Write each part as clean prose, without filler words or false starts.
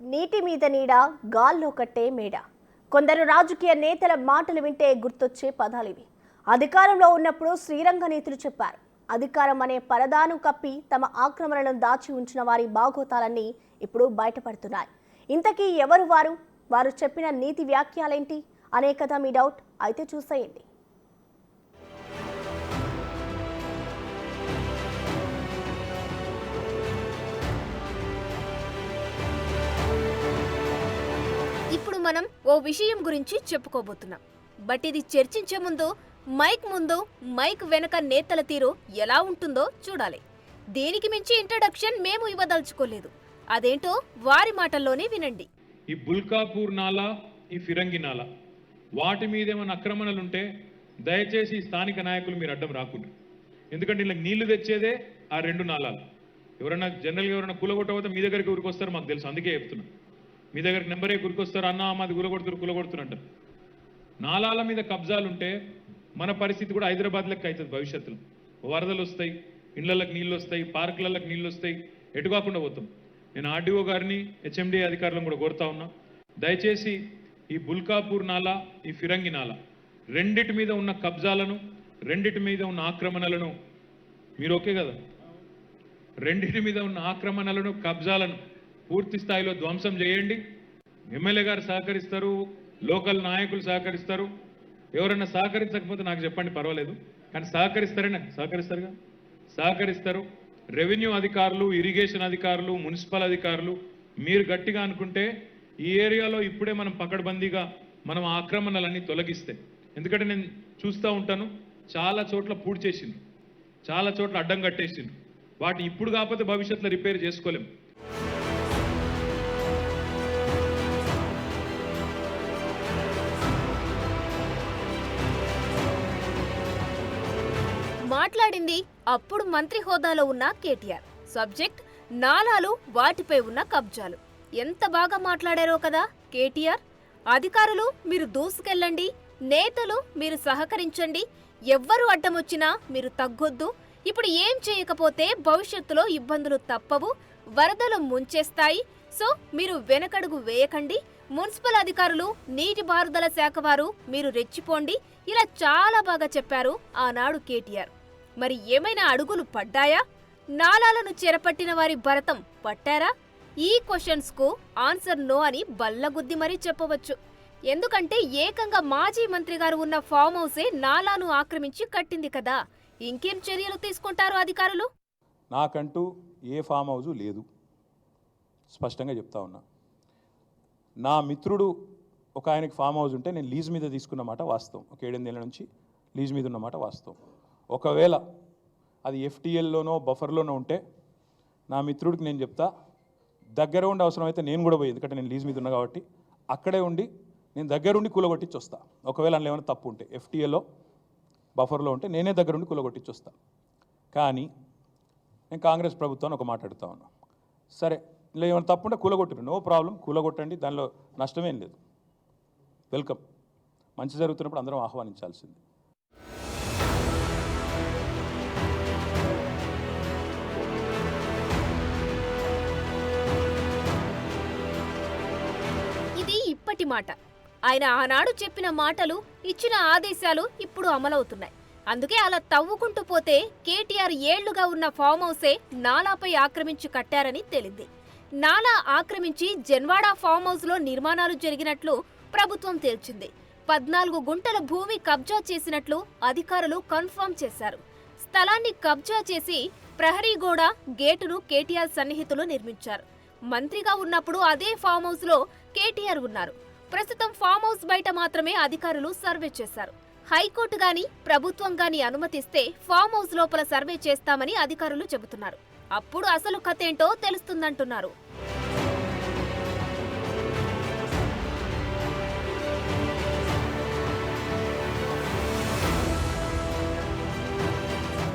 నీటి మీద నీడ, గాల్లో కట్టే మేడ. కొందరు రాజకీయ నేతల మాటలు వింటే గుర్తొచ్చే పదాలివి. అధికారంలో ఉన్నప్పుడు శ్రీరంగ నీతులు చెప్పారు. అధికారం అనే పరదాను కప్పి తమ ఆక్రమణలను దాచి ఉంచిన వారి బాగోతాలన్నీ ఇప్పుడు బయటపడుతున్నాయి. ఇంతకీ ఎవరు వారు? వారు చెప్పిన నీతి వ్యాఖ్యలేంటి అనే కదా మీ డౌట్. అయితే చూసేయండి. ఇప్పుడు మనం ఓ విషయం గురించి చెప్పుకోబోతున్నాం. బట్ ఇది చర్చించే ముందు మైక్ వెనక నేతల తీరు ఎలా ఉంటుందో చూడాలి. దీనికి మించి ఇంట్రడక్షన్ మేము ఇవ్వదలుచుకోలేదు. అదేంటో వారి మాటల్లోనే వినండి. ఈ బుల్కాపూర్ నాలా, ఈ ఫిరంగి నాలా, వాటి మీద ఏమైనా ఆక్రమణలుంటే దయచేసి స్థానిక నాయకులు మీరు అడ్డం రాకుండా. ఎందుకంటే ఇలా నీళ్లు తెచ్చేదే ఆ రెండు నాలాలు. ఎవరైనా జనరల్గా ఎవరైనా కూలగొట్టకపోతే మీ దగ్గరికి ఊరికొస్తారు, మాకు తెలుసు, అందుకే చెప్తున్నా. మీ దగ్గరికి నెంబరే గురికొస్తారు, అన్న మాది కూలగొడుతున్నట్టు. నాలాల మీద కబ్జాలుంటే మన పరిస్థితి కూడా హైదరాబాద్ లెక్క అవుతుంది. భవిష్యత్తులో వరదలు వస్తాయి, ఇళ్లకి నీళ్ళు వస్తాయి, పార్కులకి నీళ్ళు వస్తాయి, ఎటు కాకుండా పోతాం. నేను ఆర్డీఓ గారిని, హెచ్ఎండి అధికారులను కూడా కోరుతా ఉన్నా, దయచేసి ఈ బుల్కాపూర్ నాలా, ఈ ఫిరంగి నాలా రెండిటి మీద ఉన్న కబ్జాలను, రెండిటి మీద ఉన్న ఆక్రమణలను, మీరు ఓకే కదా, రెండిటి మీద ఉన్న ఆక్రమణలను, కబ్జాలను పూర్తి స్థాయిలో ధ్వంసం చేయండి. ఎమ్మెల్యే గారు సహకరిస్తారు, లోకల్ నాయకులు సహకరిస్తారు. ఎవరైనా సహకరించకపోతే నాకు చెప్పండి, పర్వాలేదు, కానీ సహకరిస్తారుగా, సహకరిస్తారు. రెవెన్యూ అధికారులు, ఇరిగేషన్ అధికారులు, మున్సిపల్ అధికారులు మీరు గట్టిగా అనుకుంటే ఈ ఏరియాలో ఇప్పుడే మనం పకడ్బందీగా మనం ఆక్రమణలన్నీ తొలగిస్తే. ఎందుకంటే నేను చూస్తూ ఉంటాను, చాలా చోట్ల పూడ్చి చేసింది, చాలా చోట్ల అడ్డం కట్టేసింది. వాటి ఇప్పుడు కాకపోతే భవిష్యత్తులో రిపేర్ చేసుకోలేం. మాట్లాడింది అప్పుడు మంత్రి హోదాలో ఉన్న కేటీఆర్. సబ్జెక్ట్ నాలాలు, వాటిపై ఉన్న కబ్జాలు. ఎంత బాగా మాట్లాడారో కదా కేటీఆర్. అధికారులు మీరు దూసుకెళ్ళండి, నేతలు మీరు సహకరించండి, ఎవ్వరు అడ్డమొచ్చినా మీరు తగ్గొద్దు. ఇప్పుడు ఏం చేయకపోతే భవిష్యత్తులో ఇబ్బందులు తప్పవు, వరదలు ముంచేస్తాయి. సో మీరు వెనకడుగు వేయకండి. మున్సిపల్ అధికారులు, నీటిపారుదల శాఖ వారు మీరు రెచ్చిపోండి. ఇలా చాలా బాగా చెప్పారు ఆనాడు కేటీఆర్. మరి ఏమైనా అడుగులు పడ్డాయా? నాలాలను చెరపట్టిన వారి భరతం పట్టారా? ఈ క్వశ్చన్స్ కు ఆన్సర్ నో అని బల్లగుద్ది మరీ చెప్పవచ్చు. ఎందుకంటే ఏకంగా మాజీ మంత్రి గారు ఉన్న ఫామ్ హౌసే నాలాను ఆక్రమించి కట్టింది కదా. ఇంకేం చర్యలు తీసుకుంటారు అధికారులు? నాకంటూ ఏ ఫామ్ హౌజు లేదు, స్పష్టంగా చెప్తా ఉన్నా. నా మిత్రుడు ఒక ఆయనకి ఫామ్ హౌస్ ఉంటే నేను లీజ్ మీద తీసుకున్నమాట వాస్తవం. ఒక 7-8 ఏళ్ళ నుంచి లీజ్ మీద ఉన్నమాట వాస్తవం. ఒకవేళ అది ఎఫ్టీఎల్లోనో బఫర్లోనో ఉంటే నా మిత్రుడికి నేను చెప్తా, దగ్గర ఉండి అవసరమైతే నేను కూడా పోయి, ఎందుకంటే నేను లీజ్ మీద ఉన్నా కాబట్టి అక్కడే ఉండి నేను దగ్గరుండి కూలగొట్టించి వస్తా. ఒకవేళ అందులో ఏమైనా తప్పు ఉంటే, ఎఫ్టీఎల్లో బఫర్లో ఉంటే నేనే దగ్గరుండి కూలగొట్టించి వస్తా. కానీ నేను కాంగ్రెస్ ప్రభుత్వాన్ని ఒక మాట అడుగుతా ఉన్నా, సరే ఇలా ఏమైనా తప్పు ఉంటే కూలగొట్టరు, నో ప్రాబ్లం, కూలగొట్టండి, దానిలో నష్టమేం లేదు, వెల్కమ్. మంచి జరుగుతున్నప్పుడు అందరం ఆహ్వానించాల్సింది. ఇది ఇప్పటి మాట. ఆయన ఆనాడు చెప్పిన మాటలు, ఇచ్చిన ఆదేశాలు ఇప్పుడు అమలవుతున్నాయి. అందుకే అలా తవ్వుకుంటూ పోతే కేటీఆర్ ఏళ్లుగా ఉన్న ఫామ్ హౌసే నాలాపై ఆక్రమించి కట్టారని తేలింది. నాలా ఆక్రమించి జన్వాడ ఫామ్ హౌస్ లో నిర్మాణాలు జరిగినట్లు ప్రభుత్వం తేల్చింది. 14 గుంటల భూమి కబ్జా చేసినట్లు అధికారులు కన్ఫర్మ్ చేశారు. స్థలాన్ని కబ్జా చేసి ప్రహరీ గోడ, గేటును కేటీఆర్ సన్నిహితులు నిర్మించారు. మంత్రిగా ఉన్నప్పుడు అదే ఫామ్ హౌస్ లో కేటీఆర్ ఉన్నారు. ప్రస్తుతం ఫామ్ హౌస్ బయట మాత్రమే అధికారులు సర్వే చేశారు. హైకోర్టు గాని ప్రభుత్వం గాని అనుమతిస్తే ఫామ్ హౌస్ లోపల సర్వే చేస్తామని అధికారులు చెబుతున్నారు. అప్పుడు అసలు కథేంటో తెలుస్తుందంటున్నారు.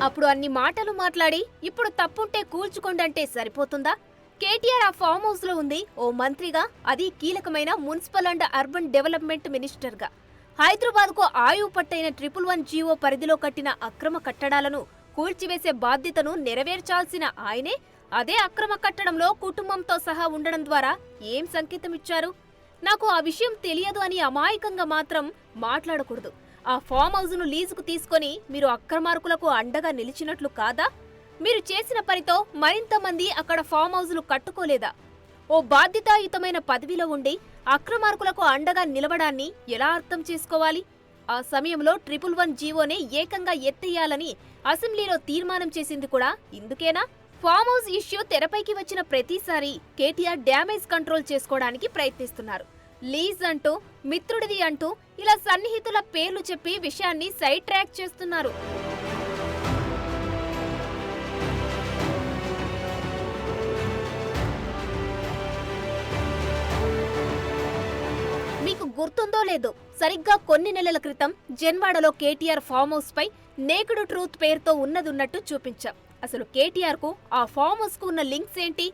అప్పుడు అన్ని మాటలు మాట్లాడి ఇప్పుడు తప్పుంటే కూల్చుకోండంటే సరిపోతుందా? కేటీఆర్ ఆ ఫామ్ హౌస్ లో ఉంది ఓ మంత్రిగా, అది కీలకమైన municipal and urban development minister గా. హైదరాబాద్ కు ఆయువు పట్టైన 111 జీవో పరిధిలో కట్టిన అక్రమ కట్టడాలను కూల్చివేసే బాధ్యతను నెరవేర్చాల్సిన ఆయనే అదే అక్రమ కట్టడంలో కుటుంబంతో సహా ఉండడం ద్వారా ఏం సంకేతం ఇచ్చారు? నాకు ఆ విషయం తెలియదు అని అమాయకంగా మాత్రం మాట్లాడకూడదు. ఆ ఫామ్ హౌస్ను లీజుకు తీసుకొని మీరు అక్రమార్కులకు అండగా నిలిచినట్లు కాదా? మీరు చేసిన పనితో మరింత మంది అక్కడ ఫామ్ హౌస్లు కట్టుకోలేదా? ఓ బాధ్యతాయుతమైన పదవిలో ఉండి అక్రమార్కులకు అండగా నిలవడాన్ని ఎలా అర్థం చేసుకోవాలి? ఆ సమయంలో 111 జీవోనే ఏకంగా ఎత్తేయాలని అసెంబ్లీలో తీర్మానం చేసింది కూడా ఇందుకేనా? ఫామ్ హౌస్ ఇష్యూ తెరపైకి వచ్చిన ప్రతిసారి కేటీఆర్ డ్యామేజ్ కంట్రోల్ చేసుకోవడానికి ప్రయత్నిస్తున్నారు. లీజ్ అంటూ, మిత్రుడిది అంటూ ఇలా సన్నిహితుల పేర్లు చెప్పి విషయాన్ని సైడ్ ట్రాక్ చేస్తున్నారు. మీకు గుర్తుందో లేదో, సరిగ్గా కొన్ని నెలల క్రితం జన్వాడలో కేటీఆర్ ఫామ్ హౌస్ పై నేకుడు ట్రూత్ పేరుతో ఉన్నదున్నట్టు చూపించాం. అసలు కేటీఆర్ కు ఆ ఫామ్ హౌస్ కు ఉన్న లింక్స్ ఏంటి?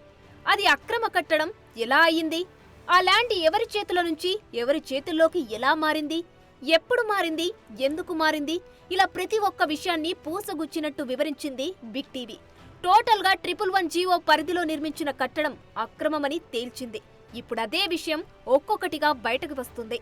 అది అక్రమ కట్టడం ఎలా అయ్యింది? ఆ ల్యాండ్ ఎవరి చేతుల నుంచి ఎవరి చేతుల్లోకి ఎలా మారింది? ఎప్పుడు మారింది? ఎందుకు మారింది? ఇలా ప్రతి ఒక్క విషయాన్ని పూసగుచ్చినట్టు వివరించింది బిగ్ టీవీ. టోటల్ గా 111 జీవో పరిధిలో నిర్మించిన కట్టడం అక్రమమని తేల్చింది. ఇప్పుడు అదే విషయం ఒక్కొక్కటిగా బయటకు వస్తుంది.